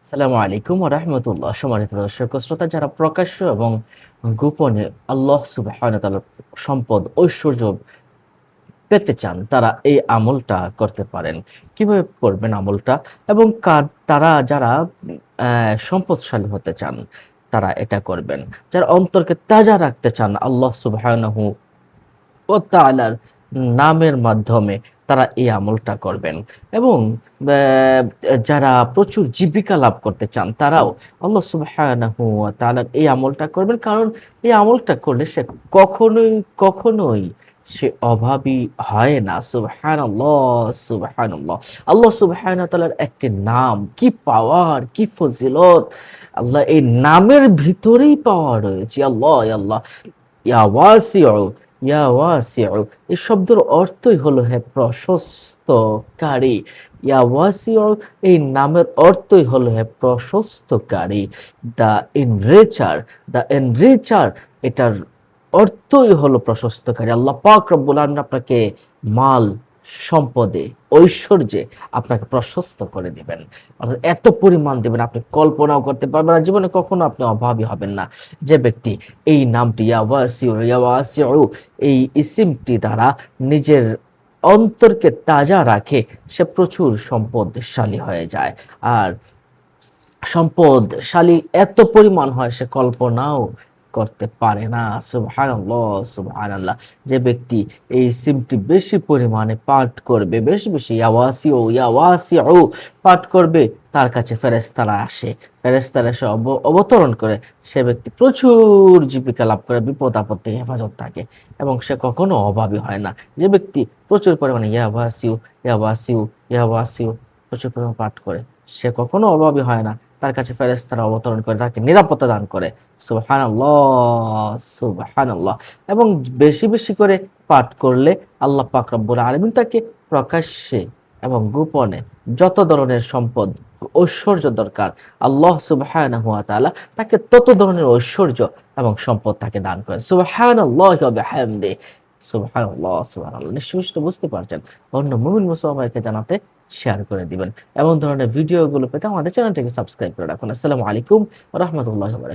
আসসালামু আলাইকুম ওয়া রাহমাতুল্লাহ। সম্মানিত দর্শক ও শ্রোতা, যারা প্রকাশ্য এবং গোপনে আল্লাহ সুবহানাহু ওয়া তাআলার সম্পদ, ঐশ্বর্য পেতে চান, তারা এই আমলটা করতে পারেন। কিভাবে করবেন আমলটা? এবং তারা যারা সম্পদশালী হতে চান, তারা এটা করবেন। যারা অন্তরকে তাজা রাখতে চান আল্লাহ সুবহানাহু ওয়া তাআলার নামের মাধ্যমে, তারা এই আমলটা করবেন। এবং ব্যা যারা প্রচুর জীবিকা লাভ করতে চান, তারাও আল্লাহ সুবহানাহু ওয়া তাআলার এই আমলটা করবেন। কারণ এই আমলটা করলে সে কখনোই সে অভাবী হয় না। সুবহানাল্লাহ, সুবহানাল্লাহ। আল্লাহ সুবহানাহু ওয়া তাআলার একটি নাম, কি পাওয়ার, কি ফজিলত! আল্লাহ এই নামের ভিতরেই পাওয়ার রয়েছে। আল্লাহ, আল্লাহ। ইয়া ওয়াসিউ, ইয়া ওয়াসিউ, এই শব্দের অর্থই হলো হে প্রশস্তকারী। ইয়া ওয়াসিউ, এই নামের অর্থই হলো হে প্রশস্তকারী। দ্য এনরিচার, দ্য এনরিচার, এটার অর্থই হলো প্রশস্তকারী। আল্লাহ পাক রব্বুল আলামিন আপনাকে মাল, সম্পদে, ঐশ্বর্যে আপনাকে প্রশস্ত করে দিবেন। অর্থাৎ এত পরিমাণ দিবেন আপনি কল্পনাও করতে পারবেন না। জীবনে কখনো আপনি অভাবী হবেন না। যে ব্যক্তি এই নামটি ইয়া ওয়াসিউ, ইয়া ওয়াসিউ, এই ইসিমটি দ্বারা নিজের অন্তরকে তাজা রাখে, সে প্রচুর সম্পদশালী হয়ে যায়। আর সম্পদশালী এত পরিমাণ হয় সে কল্পনাও করতে পারে না। সুবহানাল্লাহ, সুবহানাল্লাহ। যে ব্যক্তি এই সিমটি বেশি পরিমাণে পাঠ করবে, বেশি বেশি ইয়া ওয়াসিউ, ইয়া ওয়াসিউ পাঠ করবে, তার কাছে ফেরেশতারা আসে। ফেরেশতারা এসে অবতরণ করে। সে ব্যক্তি প্রচুর জীবিকা লাভ করে, বিপদ আপদ থেকে হেফাজত থাকে এবং সে কখনো অভাবী হয় না। যে ব্যক্তি প্রচুর পরিমাণে ইয়া ওয়াসিউ, ইয়া ওয়াসিউ, ইয়া ওয়াসিউ প্রচুর পরিমাণে পাঠ করে, সে কখনো অভাবী হয় না। তার কাছে ফেরেশতারা অবতরণ করে, তাকে নিরাপত্তা দান করে। সুবহানাল্লাহ, সুবহানাল্লাহ। এবং বেশি বেশি করে পাঠ করলে আল্লাহ পাক রব্বুল আলামিন তাকে প্রকাশ্যে এবং গোপনে যত ধরনের সম্পদ, ঐশ্বর্য দরকার, আল্লাহ সুবহানাহু ওয়া তাআলা তাকে তত ধরনের ঐশ্বর্য এবং সম্পদ তাকে দান করেন। সুবহানাল্লাহি ওয়া বিহামদিহি। সুবহানাল্লাহ, সুবহানাল্লাহ। নিশ্চয়ই বুঝতে পারছেন। অন্য মুমিন মুসলমানকে জানাতে শেয়ার করে দিবেন। এমন ধরনের ভিডিওগুলো পেতে আমাদের চ্যানেলটিকে সাবস্ক্রাইব করে রাখুন। আসসালামু আলাইকুম ওয়া রাহমাতুল্লাহি ওয়া বারাকাতুহু।